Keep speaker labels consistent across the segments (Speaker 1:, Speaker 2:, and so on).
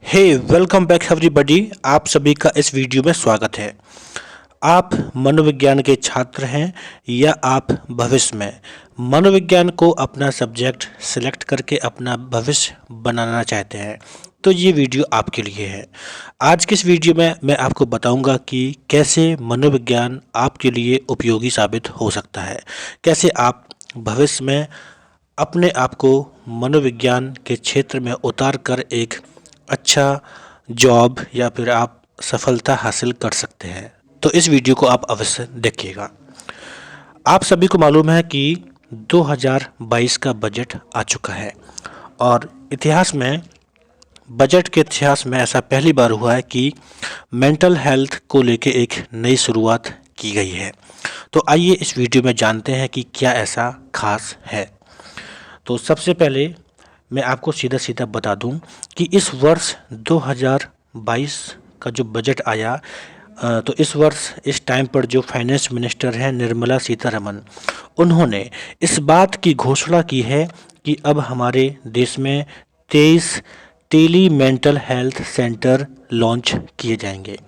Speaker 1: हे welcome back everybody. आप सभी का इस वीडियो में स्वागत है। आप मनोविज्ञान के छात्र हैं या आप भविष्य में मनोविज्ञान को अपना सब्जेक्ट सिलेक्ट करके अपना भविष्य बनाना चाहते हैं, तो ये वीडियो आपके लिए है। आज की इस वीडियो में मैं आपको बताऊंगा कि कैसे मनोविज्ञान आपके लिए उपयोगी साबित हो सकता है, कैसे आप भविष्य में अपने आप को मनोविज्ञान के क्षेत्र में उतार कर एक अच्छा जॉब या फिर आप सफलता हासिल कर सकते हैं। तो इस वीडियो को आप अवश्य देखिएगा। आप सभी को मालूम है कि 2022 का बजट आ चुका है और इतिहास में बजट के इतिहास में ऐसा पहली बार हुआ है कि मेंटल हेल्थ को लेके एक नई शुरुआत की गई है। तो आइए इस वीडियो में जानते हैं कि क्या ऐसा खास है। तो सबसे पहले मैं आपको सीधा सीधा बता दूं कि इस वर्ष 2022 का जो बजट आया, तो इस वर्ष इस टाइम पर जो फाइनेंस मिनिस्टर हैं निर्मला सीतारमन, उन्होंने इस बात की घोषणा की है कि अब हमारे देश में 23 tele mental health centre launch किए जाएंगे।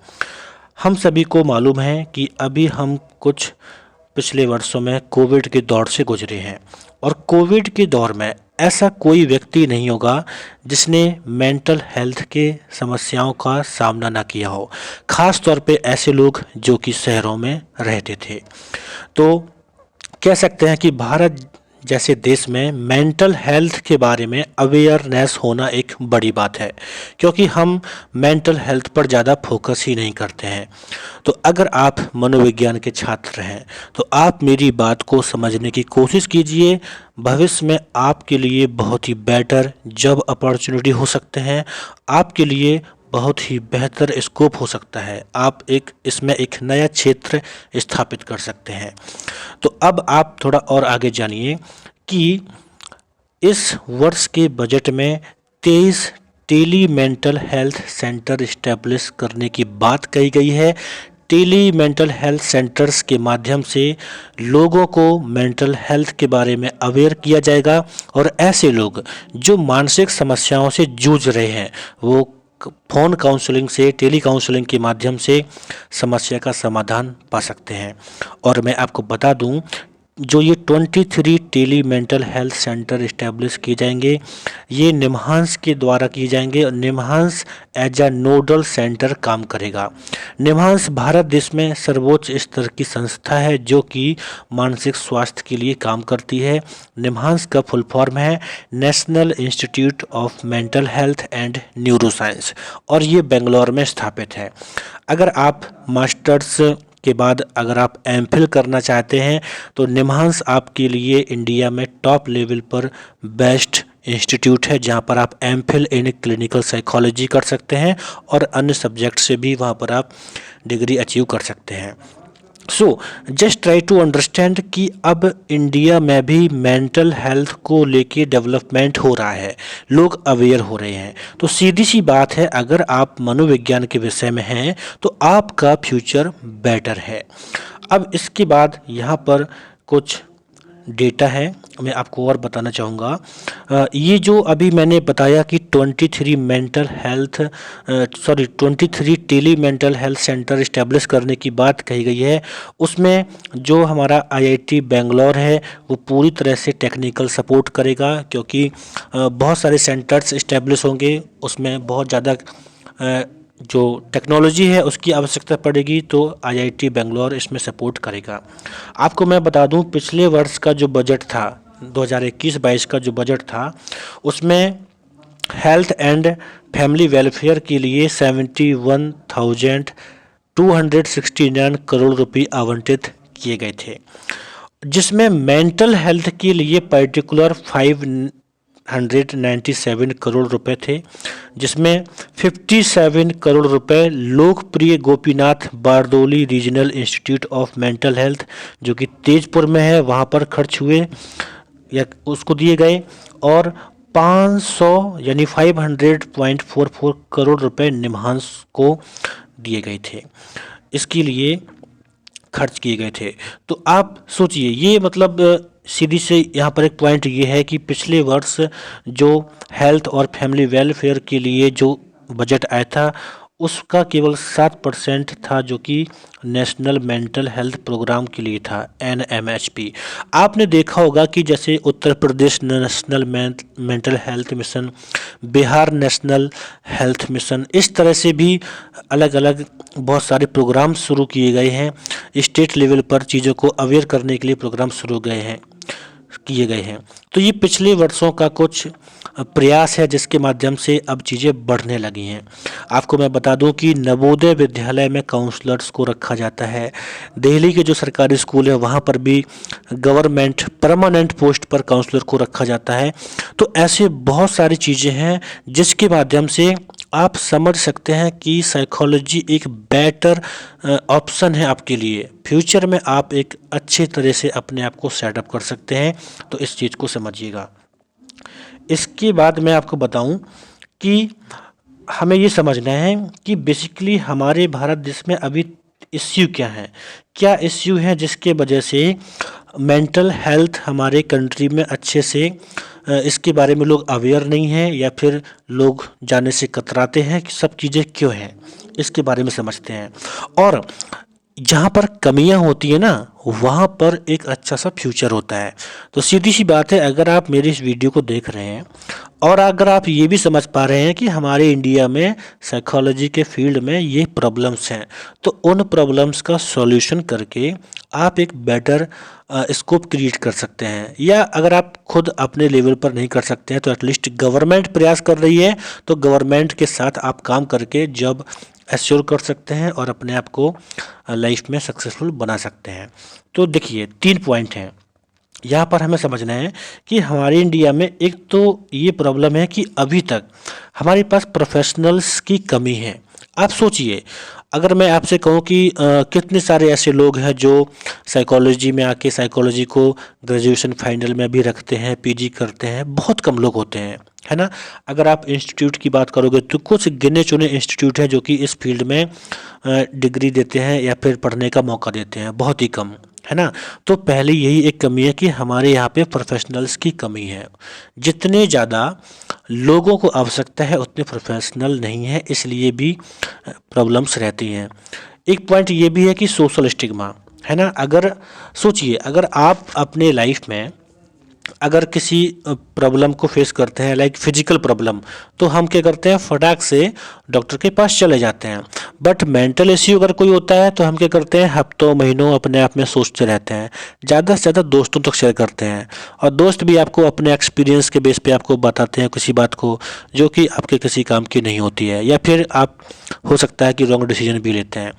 Speaker 1: हम सभी को मालूम है कि अभी हम कुछ पिछले वर्षों में कोविड के दौर से गुजरे हैं और कोविड के दौर में ऐसा कोई व्यक्ति नहीं होगा जिसने मेंटल हेल्थ के समस्याओं का सामना ना किया हो, खास तौर पे ऐसे लोग जो कि शहरों में रहते थे। तो कह सकते हैं कि भारत जैसे देश में मेंटल हेल्थ के बारे में अवेयरनेस होना एक बड़ी बात है, क्योंकि हम मेंटल हेल्थ पर ज़्यादा फोकस ही नहीं करते हैं। तो अगर आप मनोविज्ञान के छात्र हैं तो आप मेरी बात को समझने की कोशिश कीजिए। भविष्य में आपके लिए बहुत ही बेटर जॉब अपॉर्चुनिटी हो सकते हैं, आपके लिए बहुत ही बेहतर स्कोप हो सकता है, आप इसमें एक नया क्षेत्र स्थापित कर सकते हैं। तो अब आप थोड़ा और आगे जानिए कि इस वर्ष के बजट में 23 tele mental health centre establish करने की बात कही गई है। टेली मेंटल हेल्थ सेंटर्स के माध्यम से लोगों को मेंटल हेल्थ के बारे में अवेयर किया जाएगा और ऐसे लोग जो मानसिक समस्याओं से जूझ रहे हैं वो फ़ोन काउंसलिंग से, टेली काउंसलिंग के माध्यम से समस्या का समाधान पा सकते हैं। और मैं आपको बता दूं, जो ये 23 tele mental health centre establish किए जाएंगे, ये निम्हांस के द्वारा किए जाएंगे और NIMHANS as a nodal centre काम करेगा। निम्हांस भारत देश में सर्वोच्च स्तर की संस्था है जो कि मानसिक स्वास्थ्य के लिए काम करती है। निम्हांस का फुल फॉर्म है national institute of mental health and neuroscience और ये बेंगलोर में स्थापित है। अगर आप मास्टर्स के बाद अगर आप एमफिल करना चाहते हैं तो निम्हांस आपके लिए इंडिया में टॉप लेवल पर बेस्ट इंस्टीट्यूट है, जहां पर आप एमफिल इन क्लिनिकल साइकोलॉजी कर सकते हैं और अन्य सब्जेक्ट से भी वहां पर आप डिग्री अचीव कर सकते हैं। So just try to understand कि अब इंडिया में भी मेंटल हेल्थ को लेके डेवलपमेंट हो रहा है, लोग अवेयर हो रहे हैं। तो सीधी सी बात है, अगर आप मनोविज्ञान के विषय में हैं तो आपका फ्यूचर बेटर है। अब इसके बाद यहाँ पर कुछ डेटा है, मैं आपको और बताना चाहूँगा। ये जो अभी मैंने बताया कि 23 tele mental health centre establish करने की बात कही गई है, उसमें जो हमारा आईआईटी बेंगलोर है वो पूरी तरह से टेक्निकल सपोर्ट करेगा, क्योंकि बहुत सारे सेंटर्स इस्टेब्लिश होंगे, उसमें बहुत ज़्यादा जो टेक्नोलॉजी है उसकी आवश्यकता पड़ेगी, तो आईआईटी बेंगलोर इसमें सपोर्ट करेगा। आपको मैं बता दूं, पिछले वर्ष का जो बजट था 2021-22 का जो बजट था, उसमें हेल्थ एंड फैमिली वेलफेयर के लिए 71,269 करोड़ रुपए आवंटित किए गए थे, जिसमें मेंटल हेल्थ के लिए पर्टिकुलर 597 करोड़ रुपए थे, जिसमें 57 करोड़ रुपए लोकप्रिय Gopinath Bardoli regional institute of mental health जो कि तेजपुर में है वहाँ पर खर्च हुए या उसको दिए गए, और 500 यानी 500.44 करोड़ रुपए निम्हांस को दिए गए थे, इसके लिए खर्च किए गए थे। तो आप सोचिए, ये मतलब सीधी से यहाँ पर एक पॉइंट ये है कि पिछले वर्ष जो हेल्थ और फैमिली वेलफेयर के लिए जो बजट आया था उसका केवल 7% था जो कि नेशनल मेंटल हेल्थ प्रोग्राम के लिए था, NMHP। आपने देखा होगा कि जैसे Uttar Pradesh national mental health mission, Bihar national health mission, इस तरह से भी अलग अलग बहुत सारे प्रोग्राम शुरू किए गए हैं। स्टेट लेवल पर चीज़ों को अवेयर करने के लिए प्रोग्राम शुरू किए गए हैं। तो ये पिछले वर्षों का कुछ प्रयास है जिसके माध्यम से अब चीज़ें बढ़ने लगी हैं। आपको मैं बता दूं कि नवोदय विद्यालय में काउंसलर्स को रखा जाता है। दिल्ली के जो सरकारी स्कूल है वहाँ पर भी गवर्नमेंट परमानेंट पोस्ट पर काउंसलर को रखा जाता है। तो ऐसे बहुत सारी चीज़ें हैं जिसके माध्यम से आप समझ सकते हैं कि साइकोलॉजी एक बेटर ऑप्शन है आपके लिए। फ्यूचर में आप एक अच्छे तरह से अपने आप को सेटअप कर सकते हैं, तो इस चीज़ को समझिएगा। इसके बाद मैं आपको बताऊं कि हमें ये समझना है कि बेसिकली हमारे भारत देश में अभी इश्यू क्या इश्यू है जिसके वजह से मेंटल हेल्थ हमारे कंट्री में अच्छे से इसके बारे में लोग अवेयर नहीं हैं या फिर लोग जाने से कतराते हैं कि सब चीज़ें क्यों हैं, इसके बारे में समझते हैं। और जहाँ पर कमियाँ होती है ना वहाँ पर एक अच्छा सा फ्यूचर होता है। तो सीधी सी बात है, अगर आप मेरी इस वीडियो को देख रहे हैं और अगर आप ये भी समझ पा रहे हैं कि हमारे इंडिया में साइकोलॉजी के फील्ड में ये प्रॉब्लम्स हैं, तो उन प्रॉब्लम्स का सॉल्यूशन करके आप एक बेटर स्कोप क्रिएट कर सकते हैं। या अगर आप खुद अपने लेवल पर नहीं कर सकते हैं तो एटलीस्ट गवर्नमेंट प्रयास कर रही है, तो गवर्नमेंट के साथ आप काम करके जॉब एश्योर कर सकते हैं और अपने आप को लाइफ में सक्सेसफुल बना सकते हैं। तो देखिए 3 पॉइंट हैं यहाँ पर हमें समझना है कि हमारे इंडिया में एक तो ये प्रॉब्लम है कि अभी तक हमारे पास प्रोफेशनल्स की कमी है। आप सोचिए, अगर मैं आपसे कहूँ कि कितने सारे ऐसे लोग हैं जो साइकोलॉजी में आके साइकोलॉजी को ग्रेजुएशन फाइनल में भी रखते हैं, पीजी करते हैं, बहुत कम लोग होते हैं, है ना। अगर आप इंस्टीट्यूट की बात करोगे तो कुछ गिने चुने इंस्टीट्यूट हैं जो कि इस फील्ड में डिग्री देते हैं या फिर पढ़ने का मौका देते हैं, बहुत ही कम, है ना। तो पहले यही एक कमी है कि हमारे यहाँ पे प्रोफेशनल्स की कमी है। जितने ज़्यादा लोगों को आवश्यकता है उतने प्रोफेशनल नहीं है, इसलिए भी प्रॉब्लम्स रहती हैं। एक पॉइंट ये भी है कि सोशल स्टिग्मा, है ना। अगर सोचिए, अगर आप अपने लाइफ में अगर किसी प्रॉब्लम को फेस करते हैं लाइक फिजिकल प्रॉब्लम, तो हम क्या करते हैं, फटाक से डॉक्टर के पास चले जाते हैं। बट मेंटल इश्यू अगर कोई होता है तो हम क्या करते हैं, हफ्तों महीनों अपने आप में सोचते रहते हैं, ज़्यादा से ज़्यादा दोस्तों तक शेयर करते हैं। और दोस्त भी आपको अपने एक्सपीरियंस के बेस पे आपको बताते हैं किसी बात को जो कि आपके किसी काम की नहीं होती है, या फिर आप हो सकता है कि रॉन्ग डिसीजन भी लेते हैं।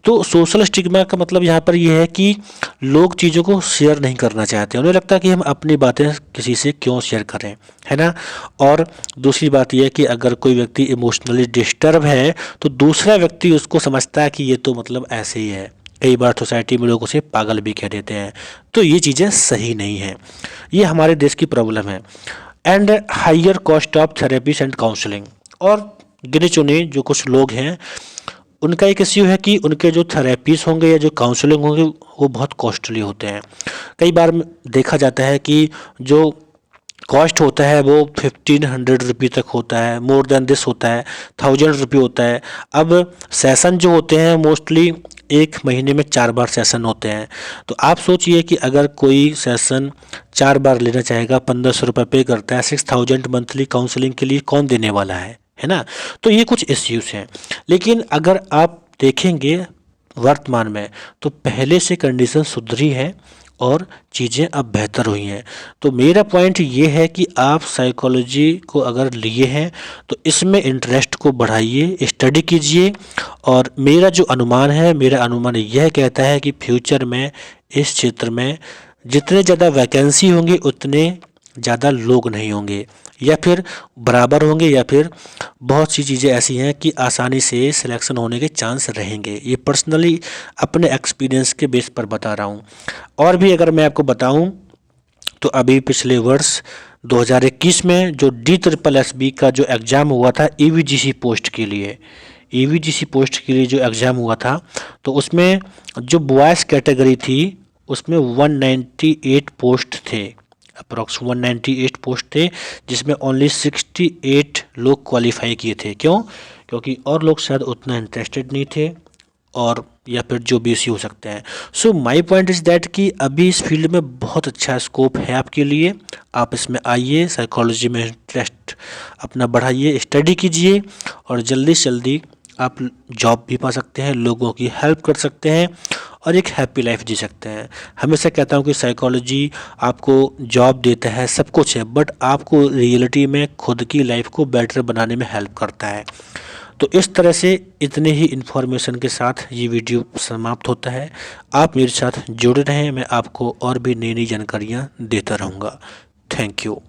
Speaker 1: तो सोशल स्टिग्मा का मतलब यहाँ पर यह है कि लोग चीज़ों को शेयर नहीं करना चाहते, उन्हें लगता है कि हम अपनी बातें किसी से क्यों शेयर करें, है ना। और दूसरी बात यह है कि अगर कोई व्यक्ति इमोशनली डिस्टर्ब है तो दूसरा व्यक्ति उसको समझता है कि ये तो मतलब ऐसे ही है। कई बार सोसाइटी में लोग उसे पागल भी कह देते हैं। तो ये चीज़ें सही नहीं हैं, ये हमारे देश की प्रॉब्लम है। And higher cost of therapies and counselling, और गिने चुने जो कुछ लोग हैं उनका एक इश्यू है कि उनके जो थेरेपीज होंगे या जो काउंसलिंग होंगे वो बहुत कॉस्टली होते हैं। कई बार देखा जाता है कि जो कॉस्ट होता है वो 1500 रुपये तक होता है, मोर देन दिस होता है, 1000 रुपये होता है। अब सेशन जो होते हैं मोस्टली एक महीने में 4 बार सेशन होते हैं। तो आप सोचिए कि अगर कोई सेशन 4 बार लेना चाहेगा, 1500 रुपये पे करता है, 6000 मंथली काउंसलिंग के लिए कौन देने वाला है ना। तो ये कुछ इश्यूज हैं। लेकिन अगर आप देखेंगे वर्तमान में तो पहले से कंडीशन सुधरी है और चीज़ें अब बेहतर हुई हैं। तो मेरा पॉइंट ये है कि आप साइकोलॉजी को अगर लिए हैं तो इसमें इंटरेस्ट को बढ़ाइए, स्टडी कीजिए। और मेरा जो अनुमान है, मेरा अनुमान यह कहता है कि फ्यूचर में इस क्षेत्र में जितने ज़्यादा वैकेंसी होंगे उतने ज़्यादा लोग नहीं होंगे, या फिर बराबर होंगे, या फिर बहुत सी चीज़ें ऐसी हैं कि आसानी से सिलेक्शन होने के चांस रहेंगे। ये पर्सनली अपने एक्सपीरियंस के बेस पर बता रहा हूँ। और भी अगर मैं आपको बताऊँ तो अभी पिछले वर्ष 2021 में जो DSSB का जो एग्ज़ाम हुआ था EVGC पोस्ट के लिए, EVGC पोस्ट के लिए जो एग्ज़ाम हुआ था, तो उसमें जो बॉयज़ कैटेगरी थी उसमें 198 पोस्ट थे, अप्रॉक्स 198 पोस्ट थे, जिसमें ओनली 68 लोग क्वालिफाई किए थे। क्यों? क्योंकि और लोग शायद उतना इंटरेस्टेड नहीं थे, और या फिर जो भी इसी हो सकते हैं। So my point is that कि अभी इस फील्ड में बहुत अच्छा स्कोप है आपके लिए। आप इसमें आइए, साइकोलॉजी में इंटरेस्ट अपना बढ़ाइए, स्टडी कीजिए, और जल्दी से जल्दी आप जॉब भी पा सकते हैं, लोगों की हेल्प कर सकते हैं, और एक हैप्पी लाइफ जी सकते हैं। हमेशा कहता हूँ कि साइकोलॉजी आपको जॉब देता है, सब कुछ है, बट आपको रियलिटी में खुद की लाइफ को बेटर बनाने में हेल्प करता है। तो इस तरह से इतने ही इन्फॉर्मेशन के साथ ये वीडियो समाप्त होता है। आप मेरे साथ जुड़े रहें, मैं आपको और भी नई नई जानकारियाँ देता रहूँगा। Thank you.